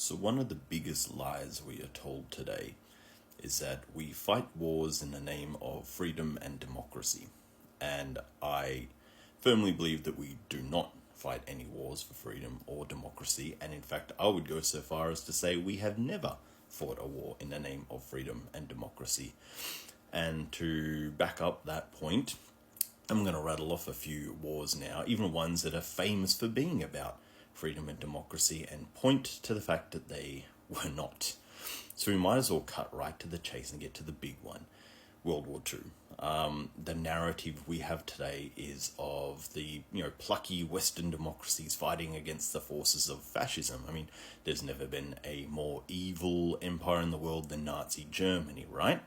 So one of the biggest lies we are told today is that we fight wars in the name of freedom and democracy. And I firmly believe that we do not fight any wars for freedom or democracy. And in fact, I would go so far as to say we have never fought a war in the name of freedom and democracy. And to back up that point, I'm going to rattle off a few wars now, even ones that are famous for being about freedom and democracy, and point to the fact that they were not. So we might as well cut right to the chase and get to the big one, World War II. The narrative we have today is of the plucky Western democracies fighting against the forces of fascism. I mean, there's never been a more evil empire in the world than Nazi Germany, right?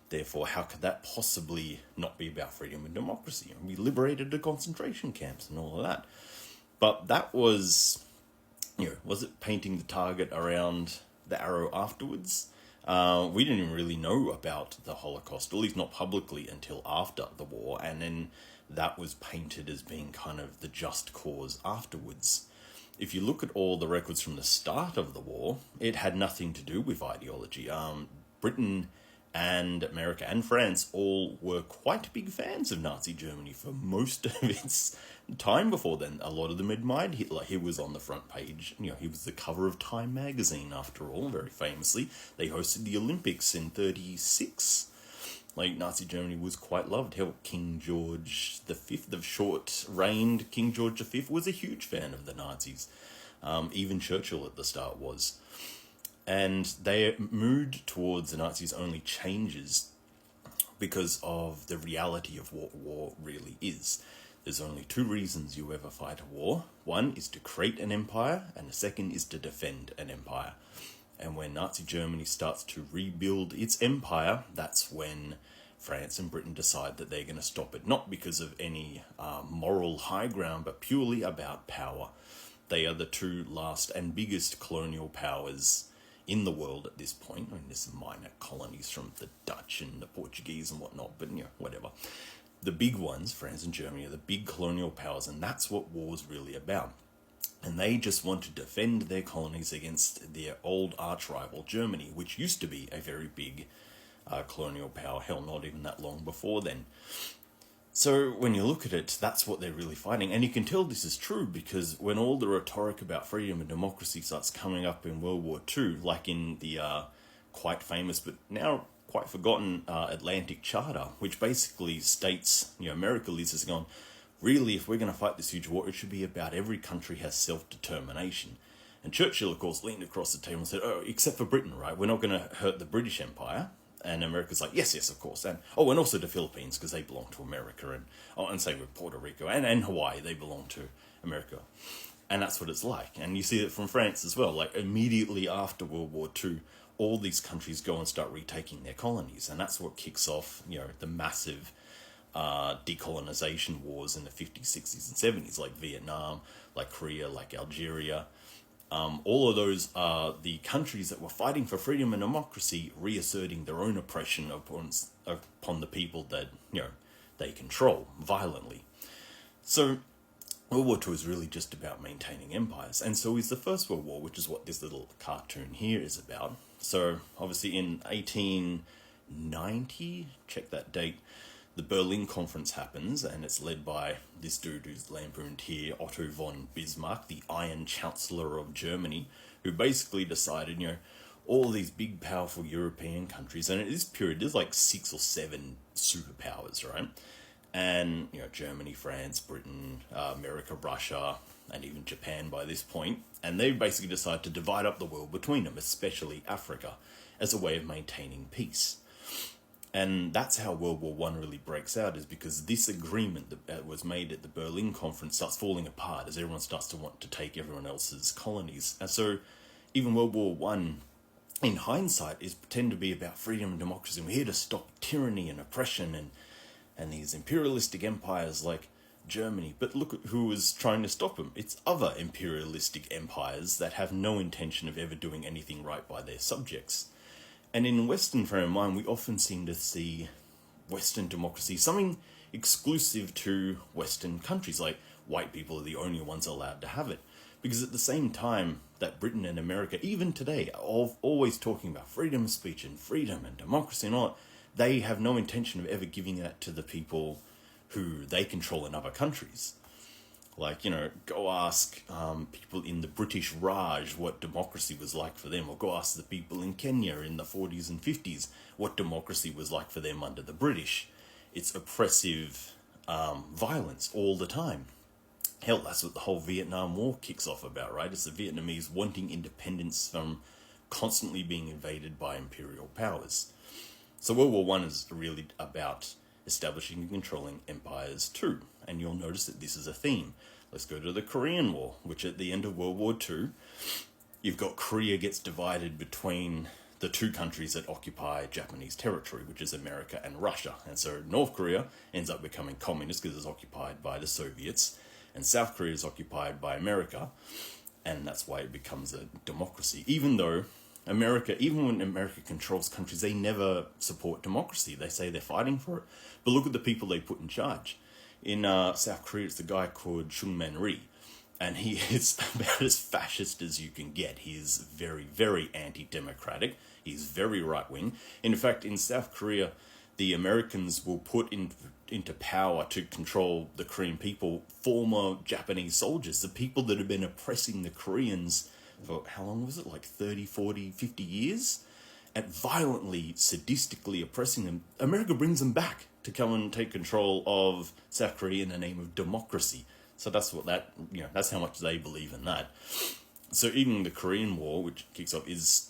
Therefore, how could that possibly not be about freedom and democracy? We liberated the concentration camps and all of that. But that was, was it painting the target around the arrow afterwards? We didn't even really know about the Holocaust, at least not publicly, until after the war. And then that was painted as being kind of the just cause afterwards. If you look at all the records from the start of the war, it had nothing to do with ideology. Britain and America and France all were quite big fans of Nazi Germany for most of its time before then. A lot of them admired Hitler. He was on the front page. He was the cover of Time magazine, after all, very famously. They hosted the Olympics in 1936. Nazi Germany was quite loved. Hell, King George V, the short-reigned King George V, was a huge fan of the Nazis. Even Churchill at the start was. And their mood towards the Nazis only changes because of the reality of what war really is. There's only two reasons you ever fight a war. One is to create an empire, and the second is to defend an empire. And when Nazi Germany starts to rebuild its empire, that's when France and Britain decide that they're going to stop it. Not because of any moral high ground, but purely about power. They are the two last and biggest colonial powers in the world at this point. I mean, there's some minor colonies from the Dutch and the Portuguese and whatnot, but whatever. The big ones, France and Germany, are the big colonial powers, and that's what war's really about. And they just want to defend their colonies against their old arch-rival Germany, which used to be a very big colonial power. Hell, not even that long before then. So when you look at it, that's what they're really fighting. And you can tell this is true because when all the rhetoric about freedom and democracy starts coming up in World War II, like in the quite famous but now quite forgotten Atlantic Charter, which basically states, America leads us going, really, if we're going to fight this huge war, it should be about every country has self-determination. And Churchill, of course, leaned across the table and said, oh, except for Britain, right? We're not going to hurt the British Empire. And America's like, yes, of course. And also the Philippines, because they belong to America. And same with Puerto Rico and Hawaii, they belong to America. And that's what it's like. And you see it from France as well. Immediately after World War II, all these countries go and start retaking their colonies. And that's what kicks off, the massive decolonization wars in the 50s, 60s, and 70s, like Vietnam, like Korea, like Algeria. All of those are the countries that were fighting for freedom and democracy, reasserting their own oppression upon the people that, they control violently. So World War II is really just about maintaining empires. And so is the First World War, which is what this little cartoon here is about. So obviously in 1890, check that date, the Berlin Conference happens, and it's led by this dude who's lampooned here, Otto von Bismarck, the Iron Chancellor of Germany, who basically decided, all these big, powerful European countries, and at this period, there's 6 or 7 superpowers, right? And, Germany, France, Britain, America, Russia, and even Japan by this point. And they basically decided to divide up the world between them, especially Africa, as a way of maintaining peace. And that's how World War I really breaks out, is because this agreement that was made at the Berlin Conference starts falling apart as everyone starts to want to take everyone else's colonies. And so even World War I, in hindsight, is pretend to be about freedom and democracy. We're here to stop tyranny and oppression and these imperialistic empires like Germany. But look at who is trying to stop them. It's other imperialistic empires that have no intention of ever doing anything right by their subjects. And in Western frame of mind, we often seem to see Western democracy something exclusive to Western countries, like white people are the only ones allowed to have it. Because at the same time that Britain and America, even today, are always talking about freedom of speech and freedom and democracy and all that, they have no intention of ever giving that to the people who they control in other countries. Like, go ask people in the British Raj what democracy was like for them, or go ask the people in Kenya in the 40s and 50s what democracy was like for them under the British. It's oppressive violence all the time. Hell, that's what the whole Vietnam War kicks off about, right? It's the Vietnamese wanting independence from constantly being invaded by imperial powers. So World War One is really about establishing and controlling empires too. And you'll notice that this is a theme. Let's go to the Korean War, which at the end of World War Two, you've got Korea gets divided between the two countries that occupy Japanese territory, which is America and Russia. And so North Korea ends up becoming communist because it's occupied by the Soviets, and South Korea is occupied by America, and that's why it becomes a democracy. Even when America controls countries, they never support democracy. They say they're fighting for it. But look at the people they put in charge. In South Korea, it's the guy called Chung Man-ri, and he is about as fascist as you can get. He is very, very anti-democratic. He's very right-wing. In fact, in South Korea, the Americans will put into power to control the Korean people former Japanese soldiers, the people that have been oppressing the Koreans for, how long was it, like 30, 40, 50 years? And violently, sadistically oppressing them. America brings them back to come and take control of South Korea in the name of democracy. So that's that's how much they believe in that. So even the Korean War, which kicks off, is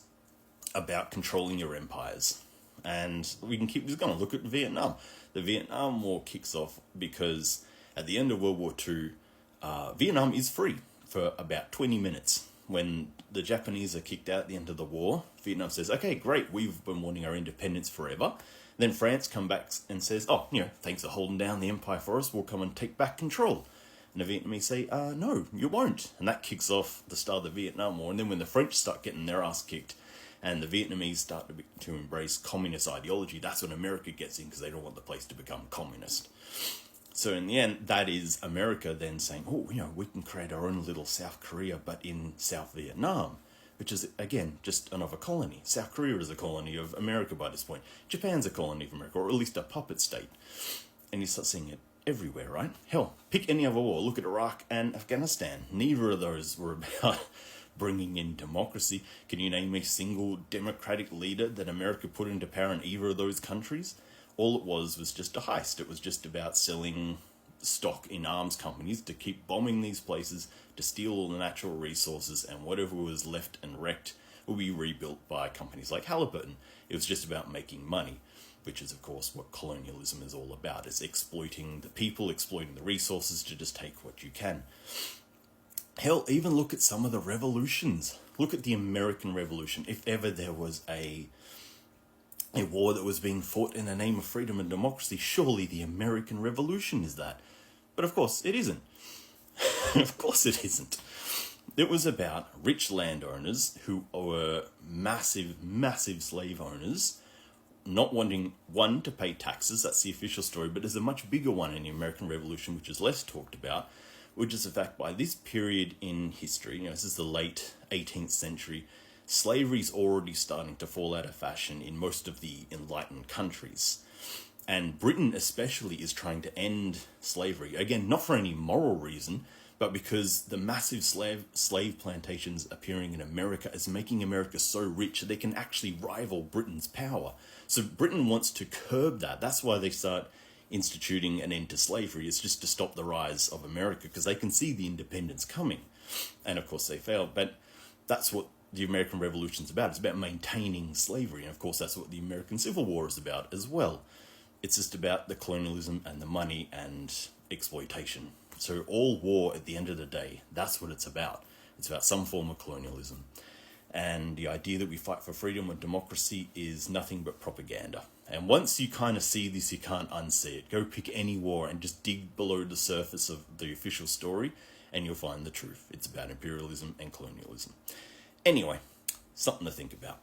about controlling your empires. And we can keep just going. Look at Vietnam. The Vietnam War kicks off because at the end of World War II, Vietnam is free for about 20 minutes. When the Japanese are kicked out at the end of the war, Vietnam says, okay, great, we've been wanting our independence forever. Then France comes back and says, thanks for holding down the empire for us, we'll come and take back control. And the Vietnamese say, no, you won't. And that kicks off the start of the Vietnam War. And then when the French start getting their ass kicked and the Vietnamese start to embrace communist ideology, that's when America gets in because they don't want the place to become communist. So in the end, that is America then saying, we can create our own little South Korea, but in South Vietnam, which is, again, just another colony. South Korea is a colony of America by this point. Japan's a colony of America, or at least a puppet state. And you start seeing it everywhere, right? Hell, pick any other war. Look at Iraq and Afghanistan. Neither of those were about bringing in democracy. Can you name a single democratic leader that America put into power in either of those countries? All it was just a heist. It was just about selling stock in arms companies to keep bombing these places, to steal all the natural resources, and whatever was left and wrecked will be rebuilt by companies like Halliburton. It was just about making money, which is, of course, what colonialism is all about. It's exploiting the people, exploiting the resources to just take what you can. Hell, even look at some of the revolutions. Look at the American Revolution. If ever there was a war that was being fought in the name of freedom and democracy, surely the American Revolution is that. But of course, it isn't. Of course it isn't. It was about rich landowners who were massive, massive slave owners, not wanting, one, to pay taxes, that's the official story, but there's a much bigger one in the American Revolution, which is less talked about, which is the fact by this period in history, this is the late 18th century, slavery's already starting to fall out of fashion in most of the enlightened countries. And Britain especially is trying to end slavery. Again, not for any moral reason, but because the massive slave plantations appearing in America is making America so rich that they can actually rival Britain's power. So Britain wants to curb that. That's why they start instituting an end to slavery. It's just to stop the rise of America, because they can see the independence coming. And of course they fail. But that's what the American Revolution's about. It's about maintaining slavery. And of course that's what the American Civil War is about as well. It's just about the colonialism and the money and exploitation. So all war, at the end of the day, that's what it's about. It's about some form of colonialism. And the idea that we fight for freedom and democracy is nothing but propaganda. And once you kind of see this, you can't unsee it. Go pick any war and just dig below the surface of the official story and you'll find the truth. It's about imperialism and colonialism. Anyway, something to think about.